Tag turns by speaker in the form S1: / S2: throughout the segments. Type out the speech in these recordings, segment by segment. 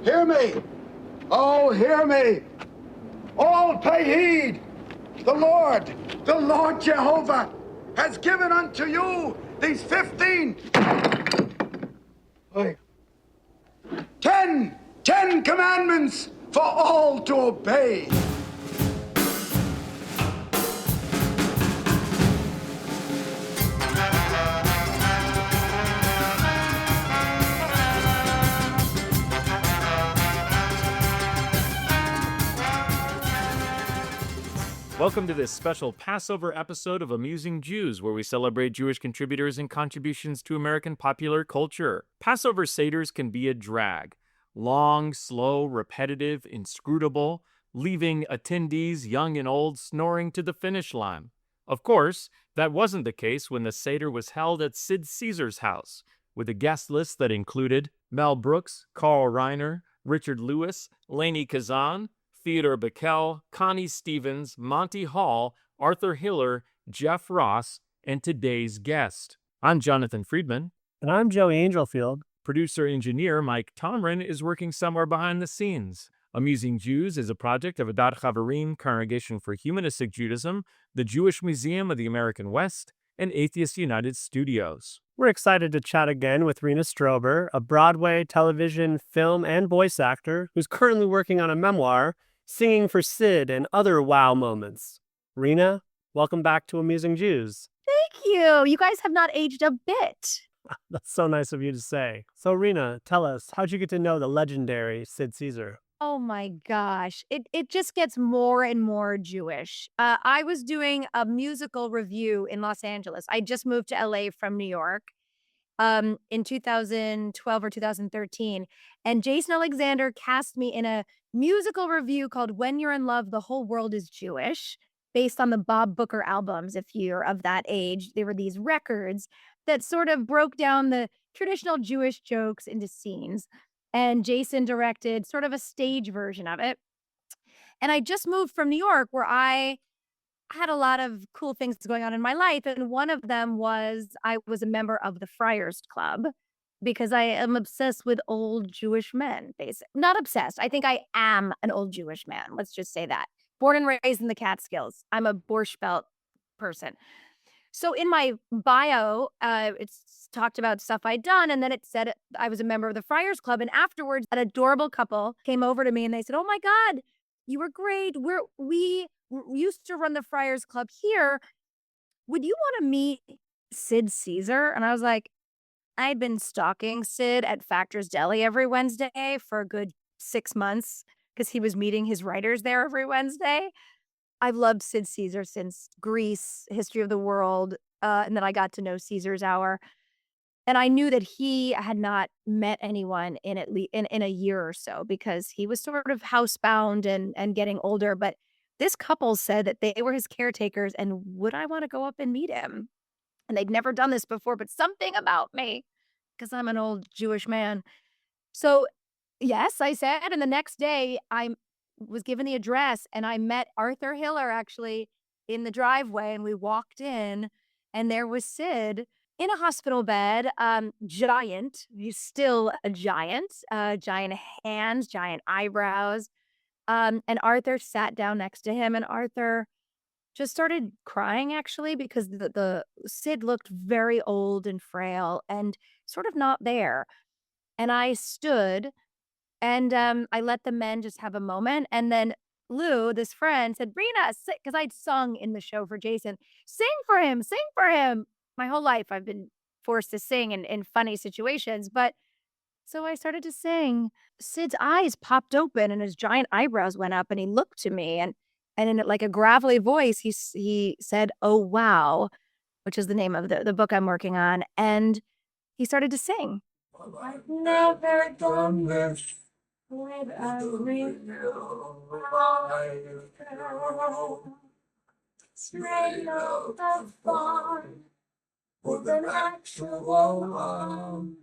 S1: Hear me! Oh, hear me! All pay heed! The Lord Jehovah, has given unto you these 10 commandments for all to obey.
S2: Welcome to this special Passover episode of Amusing Jews, where we celebrate Jewish contributors and contributions to American popular culture. Passover Seders can be a drag. Long, slow, repetitive, inscrutable, leaving attendees, young and old, snoring to the finish line. Of course, that wasn't the case when the Seder was held at Sid Caesar's house, with a guest list that included Mel Brooks, Carl Reiner, Richard Lewis, Lainey Kazan, Theodore Bickel, Connie Stevens, Monty Hall, Arthur Hiller, Jeff Ross, and today's guest. I'm Jonathan Friedmann.
S3: And I'm Joey Angelfield.
S2: Producer-engineer Mike Tomrin is working somewhere behind the scenes. Amusing Jews is a project of Adat Chaverim, Congregation for Humanistic Judaism, the Jewish Museum of the American West, and Atheists United Studios.
S3: We're excited to chat again with Rena Strober, a Broadway, television, film, and voice actor who's currently working on a memoir, singing for Sid and other wow moments. Rena, welcome back to Amusing Jews.
S4: Thank you. You guys have not aged a bit.
S3: That's so nice of you to say. So Rena, tell us, how'd you get to know the legendary Sid Caesar?
S4: Oh my gosh. It just gets more and more Jewish. I was doing a musical review in Los Angeles. I just moved to LA from New York in 2012 or 2013. And Jason Alexander cast me in a musical review called When You're in Love, the Whole World is Jewish, based on the Bob Booker albums. If you're of that age, there were these records that sort of broke down the traditional Jewish jokes into scenes. And Jason directed sort of a stage version of it. And I just moved from New York, where I had a lot of cool things going on in my life. And one of them was I was a member of the Friars Club, because I am obsessed with old Jewish men, basically. Not obsessed. I think I am an old Jewish man. Let's just say that. Born and raised in the Catskills. I'm a Borscht Belt person. So in my bio, it's talked about stuff I'd done, and then it said I was a member of the Friars Club. And afterwards, an adorable couple came over to me and they said, "Oh my God, you were great. We used to run the Friars Club here. Would you want to meet Sid Caesar?" And I was like, I'd been stalking Sid at Factor's Deli every Wednesday for a good 6 months because he was meeting his writers there every Wednesday. I've loved Sid Caesar since Greece, History of the World, and then I got to know Caesar's Hour. And I knew that he had not met anyone in in a year or so, because he was sort of housebound and getting older. But this couple said that they were his caretakers, and would I want to go up and meet him? And they'd never done this before, but something about me, because I'm an old Jewish man. So yes, I said. And the next day I was given the address, and I met Arthur Hiller actually in the driveway, and we walked in, and there was Sid in a hospital bed, giant. He's still a giant, giant hands, giant eyebrows. And Arthur sat down next to him, and Arthur just started crying, actually, because the Sid looked very old and frail and sort of not there. And I stood, and I let the men just have a moment. And then Lou, this friend, said, "Rena," because I'd sung in the show for Jason, "Sing for him, sing for him." My whole life I've been forced to sing in funny situations. But so I started to sing. Sid's eyes popped open and his giant eyebrows went up, and he looked to me, and in like a gravelly voice, he said, "Oh, wow," which is the name of the book I'm working on. And he started to sing. I've never done this with a real straight out the farm with an actual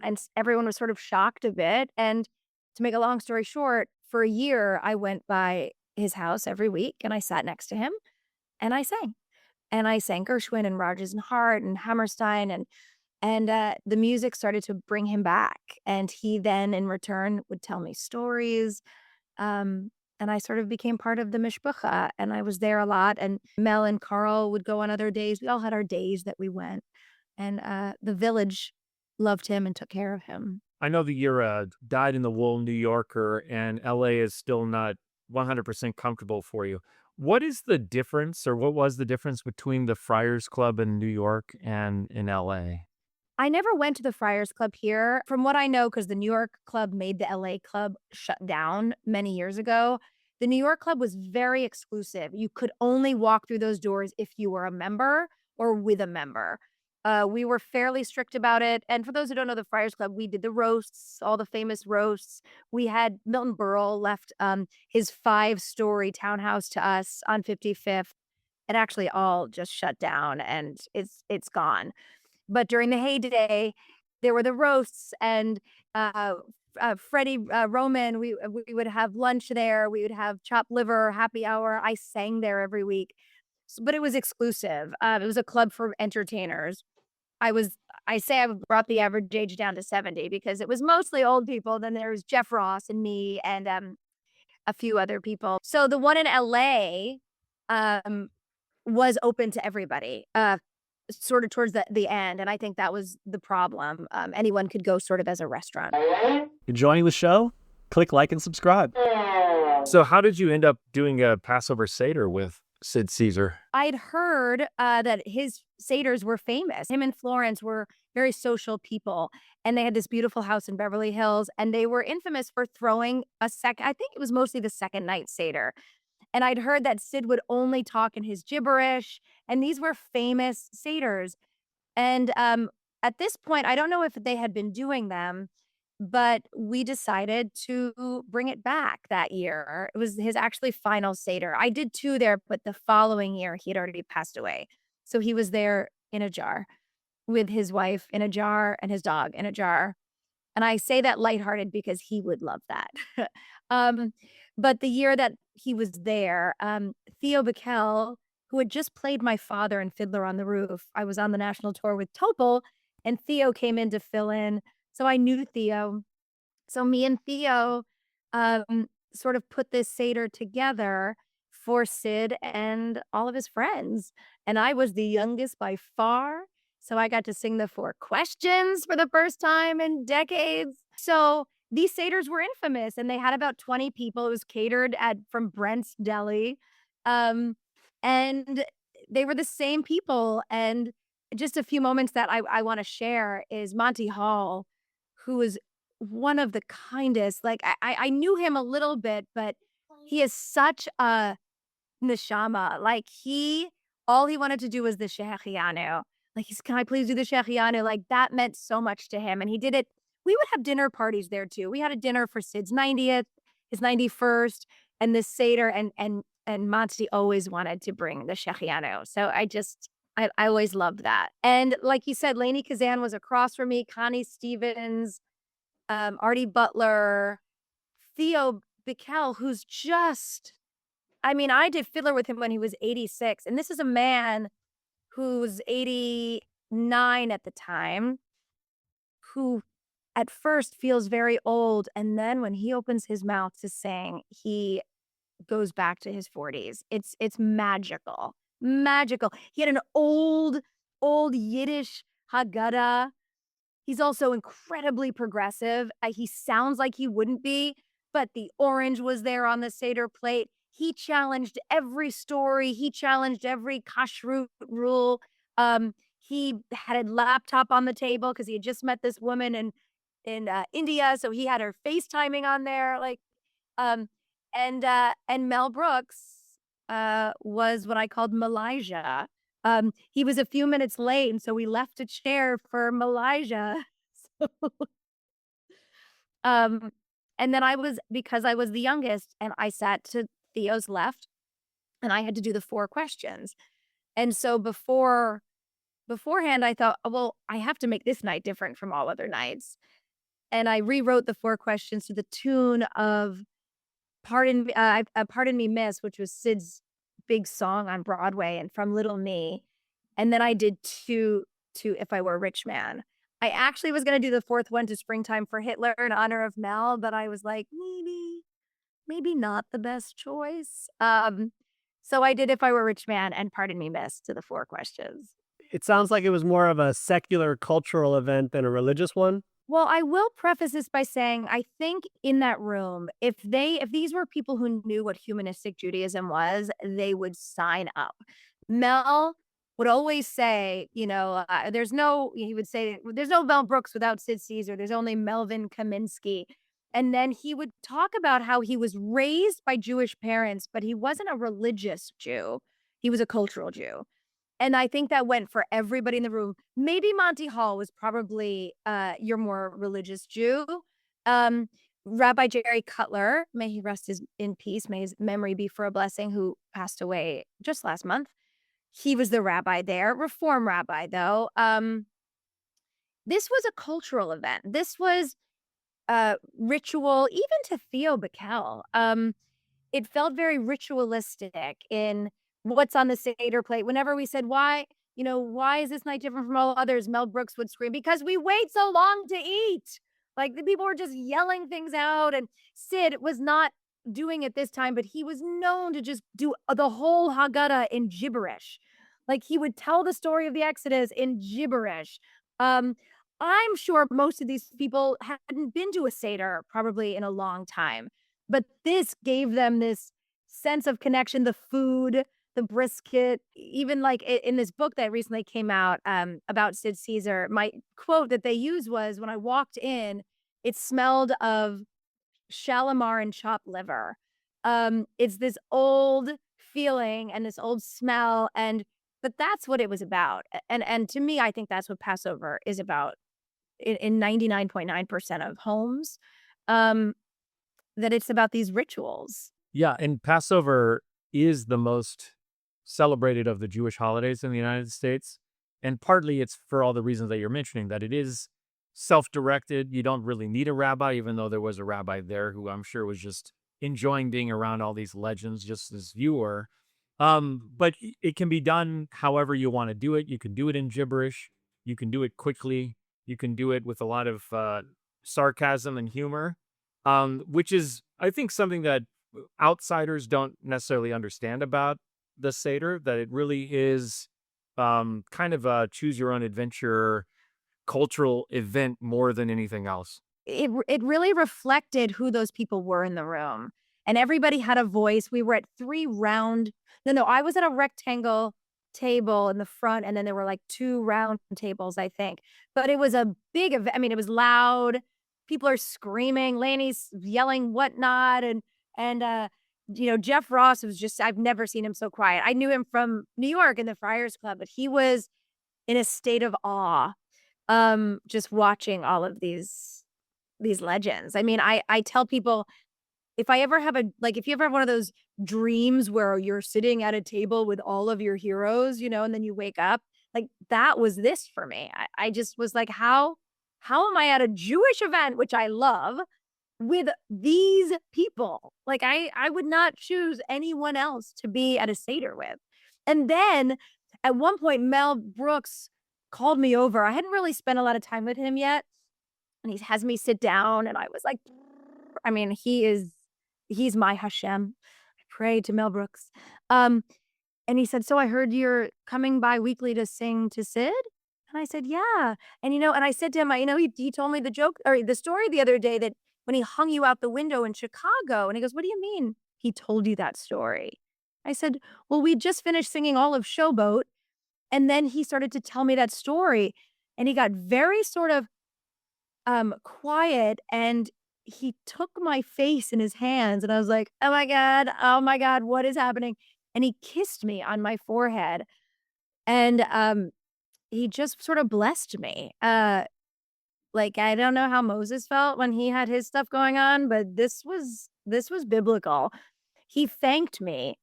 S4: and everyone was sort of shocked a bit. And to make a long story short, for a year, I went by his house every week, and I sat next to him, and I sang. And I sang Gershwin and Rodgers and Hart and Hammerstein and And the music started to bring him back. And he then, in return, would tell me stories. And I sort of became part of the mishpucha, and I was there a lot. And Mel and Carl would go on other days. We all had our days that we went. And the village loved him and took care of him.
S2: I know that you're a dyed-in-the-wool New Yorker, and LA is still not 100% comfortable for you. What is the difference, or what was the difference between the Friars Club in New York and in LA?
S4: I never went to the Friars Club here. From what I know, because the New York club made the LA club shut down many years ago, the New York club was very exclusive. You could only walk through those doors if you were a member or with a member. We were fairly strict about it. And for those who don't know the Friars Club, we did the roasts, all the famous roasts. We had Milton Berle left his 5-story townhouse to us on 55th. It actually all just shut down and it's gone. But during the heyday, there were the roasts and Freddie Roman. We would have lunch there. We would have chopped liver, happy hour. I sang there every week, but it was exclusive. It was a club for entertainers. I was I say I brought the average age down to 70 because it was mostly old people. Then there was Jeff Ross and me and a few other people. So the one in LA um, was open to everybody. Sort of towards the end, and I think that was the problem. Anyone could go sort of as a restaurant.
S3: Enjoying the show? Click like and subscribe.
S2: So how did you end up doing a Passover Seder with Sid Caesar?
S4: I'd heard that his Seders were famous. Him and Florence were very social people, and they had this beautiful house in Beverly Hills, and they were infamous for throwing I think it was mostly the second night Seder. And I'd heard that Sid would only talk in his gibberish, and these were famous Seders. And at this point, I don't know if they had been doing them, but we decided to bring it back that year. It was his actually final Seder. I did 2 there, but the following year, he had already passed away. So he was there in a jar with his wife in a jar and his dog in a jar. And I say that lighthearted because he would love that. um, but the year that he was there, Theo Bickel, who had just played my father in Fiddler on the Roof, I was on the national tour with Topol, and Theo came in to fill in. So I knew Theo. So me and Theo sort of put this Seder together for Sid and all of his friends. And I was the youngest by far. So I got to sing the 4 questions for the first time in decades. So these Seders were infamous and they had about 20 people. It was catered at from Brent's Deli. Um, and they were the same people. And just a few moments that I want to share is Monty Hall, who was one of the kindest. Like I knew him a little bit, but he is such a neshama. Like all he wanted to do was the Shehechianu. Like can I please do the Shehechianu? Like that meant so much to him, and he did it. We would have dinner parties there too. We had a dinner for Sid's 90th, his 91st, and this Seder, and Monty always wanted to bring the Shehechianu. So I always loved that. And like you said, Lainey Kazan was across from me, Connie Stevens, Artie Butler, Theo Bickel, who's just, I mean, I did Fiddler with him when he was 86. And this is a man who's 89 at the time, who at first feels very old. And then when he opens his mouth to sing, he goes back to his 40s. It's magical. Magical. He had an old Yiddish Haggadah. He's also incredibly progressive. He sounds like he wouldn't be, but the orange was there on the Seder plate. He challenged every story. He challenged every kashrut rule. He had a laptop on the table because he had just met this woman in India, so he had her FaceTiming on there. Like, and Mel Brooks was what I called Malaysia. He was a few minutes late, and so we left a chair for Malaysia. So, and then because I was the youngest, and I sat to Theo's left, and I had to do the 4 questions. And so beforehand, I thought, oh, well, I have to make this night different from all other nights. And I rewrote the 4 questions to the tune of Pardon Me Miss, which was Sid's big song on Broadway and From Little Me. And then I did two to If I Were a Rich Man. I actually was going to do the fourth one to Springtime for Hitler in honor of Mel, but I was like, maybe not the best choice. So I did If I Were a Rich Man and Pardon Me, Miss to the four questions.
S3: It sounds like it was more of a secular cultural event than a religious one.
S4: Well, I will preface this by saying I think in that room, if these were people who knew what humanistic Judaism was, they would sign up. Mel would always say, he would say, there's no Mel Brooks without Sid Caesar. There's only Melvin Kaminsky. And then he would talk about how he was raised by Jewish parents, but he wasn't a religious Jew. He was a cultural Jew. And I think that went for everybody in the room. Maybe Monty Hall was probably your more religious Jew. Rabbi Jerry Cutler, may he rest in peace, may his memory be for a blessing, who passed away just last month. He was the rabbi there, Reform rabbi, though. This was a cultural event. This was ritual, even to Theo Bickel. It felt very ritualistic in what's on the Seder plate. Whenever we said, why is this night different from all others? Mel Brooks would scream, because we wait so long to eat. Like, the people were just yelling things out. And Sid was not doing it this time, but he was known to just do the whole Haggadah in gibberish. Like, he would tell the story of the Exodus in gibberish. I'm sure most of these people hadn't been to a Seder probably in a long time, but this gave them this sense of connection, the food, the brisket, even like in this book that recently came out about Sid Caesar, my quote that they used was, when I walked in, it smelled of Shalimar and chopped liver. It's this old feeling and this old smell, but that's what it was about. And to me, I think that's what Passover is about in 99.9% of homes, that it's about these rituals.
S2: Yeah, and Passover is the most celebrated of the Jewish holidays in the United States. And partly it's for all the reasons that you're mentioning, that it is self-directed. You don't really need a rabbi, even though there was a rabbi there who I'm sure was just enjoying being around all these legends, just as you were. But it can be done however you want to do it. You can do it in gibberish. You can do it quickly. You can do it with a lot of sarcasm and humor, which is, I think, something that outsiders don't necessarily understand about the Seder, that it really is kind of a choose your own adventure cultural event more than anything else.
S4: It really reflected who those people were in the room, and everybody had a voice. We were at I was at a rectangle table in the front, and then there were like two round tables, I think, but it was a big event. I mean, it was loud. People are screaming, Laney's yelling whatnot, and Jeff Ross was just, I've never seen him so quiet. I knew him from New York in the Friars Club, but he was in a state of awe, just watching all of these legends. I mean, I tell people, if you ever have one of those dreams where you're sitting at a table with all of your heroes, and then you wake up, like, that was this for me. I just was like, how am I at a Jewish event, which I love, with these people? Like, I would not choose anyone else to be at a Seder with. And then at one point, Mel Brooks called me over. I hadn't really spent a lot of time with him yet. And he has me sit down, and I was like, I mean, he's my Hashem. I pray to Mel Brooks. And he said, so I heard you're coming by weekly to sing to Sid? And I said, yeah. And, and I said to him, he told me the story the other day, that when he hung you out the window in Chicago. And he goes, what do you mean he told you that story? I said, well, we just finished singing all of Showboat. And then he started to tell me that story, and he got very sort of quiet, and he took my face in his hands, and I was like, oh my God, what is happening? And he kissed me on my forehead, and he just sort of blessed me. Like, I don't know how Moses felt when he had his stuff going on, but this was biblical. He thanked me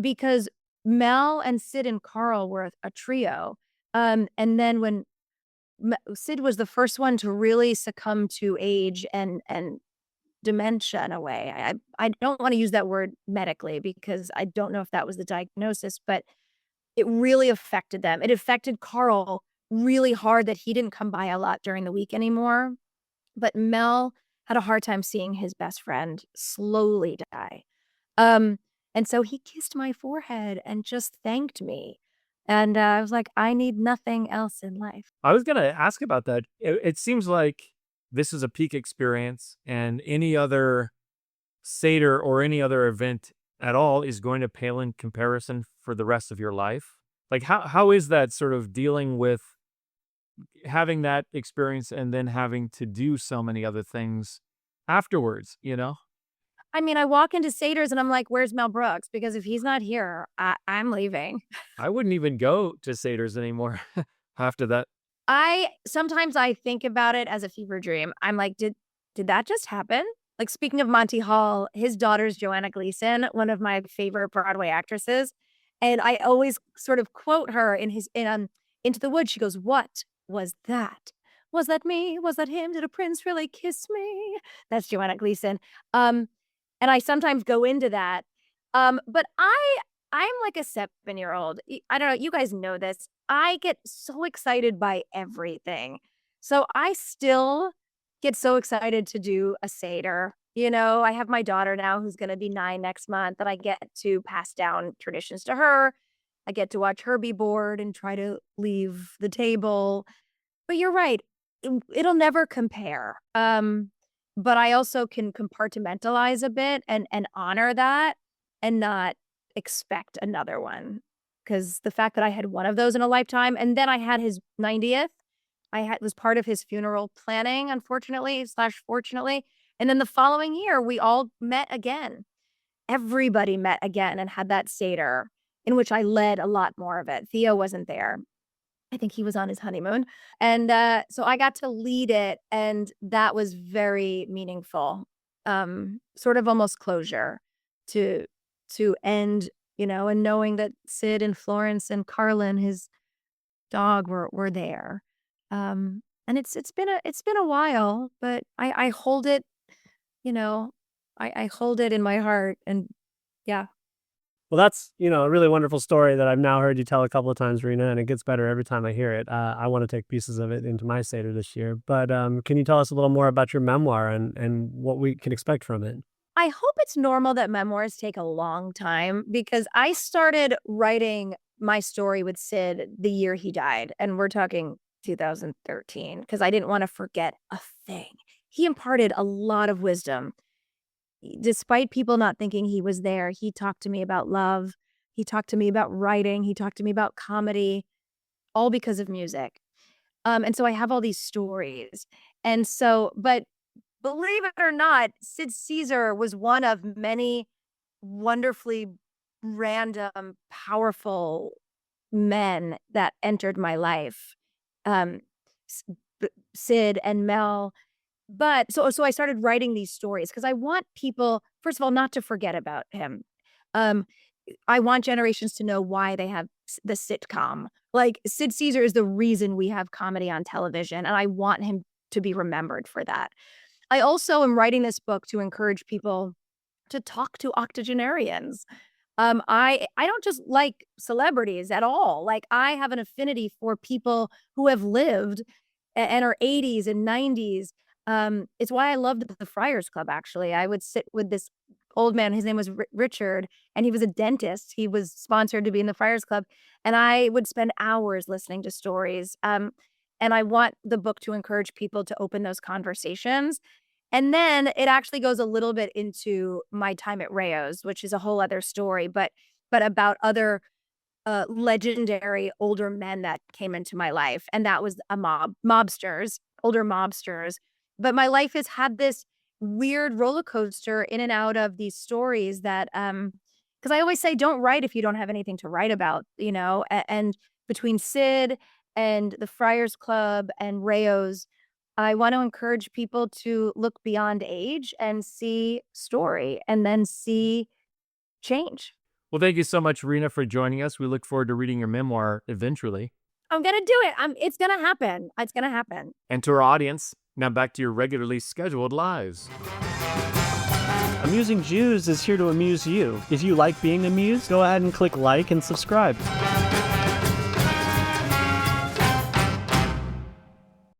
S4: because Mel and Sid and Carl were a trio. And then when Sid was the first one to really succumb to age and dementia in a way. I don't want to use that word medically, because I don't know if that was the diagnosis, but it really affected them. It affected Carl really hard that he didn't come by a lot during the week anymore. But Mel had a hard time seeing his best friend slowly die. And so he kissed my forehead and just thanked me. And I was like, I need nothing else in life.
S2: I was going to ask about that. It seems like this is a peak experience, and any other Seder or any other event at all is going to pale in comparison for the rest of your life. Like, how is that sort of dealing with having that experience and then having to do so many other things afterwards, you know?
S4: I mean, I walk into Seder's and I'm like, where's Mel Brooks? Because if he's not here, I'm leaving.
S2: I wouldn't even go to Seder's anymore after that.
S4: Sometimes I think about it as a fever dream. I'm like, did that just happen? Like, speaking of Monty Hall, his daughter's Joanna Gleason, one of my favorite Broadway actresses. And I always sort of quote her in Into the Woods. She goes, "What was that? Was that me? Was that him? Did a prince really kiss me?" That's Joanna Gleason. And I sometimes go into that. But I'm like a 7-year-old. I don't know, you guys know this. I get so excited by everything. So I still get so excited to do a Seder. You know, I have my daughter now who's going to be 9 next month, and I get to pass down traditions to her. I get to watch her be bored and try to leave the table. But you're right. It'll never compare. But I also can compartmentalize a bit and honor that and not expect another one. Because the fact that I had one of those in a lifetime, and then I had his 90th, was part of his funeral planning, unfortunately / fortunately. And then the following year, we all met again. Everybody met again and had that Seder in which I led a lot more of it. Theo wasn't there. I think he was on his honeymoon. And so I got to lead it, and that was very meaningful. Sort of almost closure to end, you know, and knowing that Sid and Florence and Carlin, his dog, were there. And it's been a while, but I hold it, you know, I hold it in my heart, and yeah.
S3: Well, that's, a really wonderful story that I've now heard you tell a couple of times, Rena, and it gets better every time I hear it. I want to take pieces of it into my Seder this year. But can you tell us a little more about your memoir and what we can expect from it?
S4: I hope it's normal that memoirs take a long time, because I started writing my story with Sid the year he died, and we're talking 2013, because I didn't want to forget a thing. He imparted a lot of wisdom. Despite people not thinking he was there, he talked to me about love. He talked to me about writing. He talked to me about comedy, all because of music. And so I have all these stories. And so, but believe it or not, Sid Caesar was one of many wonderfully random, powerful men that entered my life. Sid and Mel. But so I started writing these stories because I want people, first of all, not to forget about him. I want generations to know why they have the sitcom. Like, Sid Caesar is the reason we have comedy on television, and I want him to be remembered for that. I also am writing this book to encourage people to talk to octogenarians. I don't just like celebrities at all. Like, I have an affinity for people who have lived and are 80s and 90s. It's why I loved the Friars Club, actually. I would sit with this old man. His name was Richard, and he was a dentist. He was sponsored to be in the Friars Club, and I would spend hours listening to stories. And I want the book to encourage people to open those conversations. And then it actually goes a little bit into my time at Rayo's, which is a whole other story, but about other legendary older men that came into my life. And that was older mobsters. But my life has had this weird roller coaster in and out of these stories that, because I always say, don't write if you don't have anything to write about, and between Sid and the Friars Club and Rayo's, I want to encourage people to look beyond age and see story and then see change.
S2: Well, thank you so much, Rena, for joining us. We look forward to reading your memoir eventually.
S4: I'm going to do it. It's going to happen. It's going to happen.
S2: And to our audience, now back to your regularly scheduled lives.
S3: Amusing Jews is here to amuse you. If you like being amused, go ahead and click like and subscribe.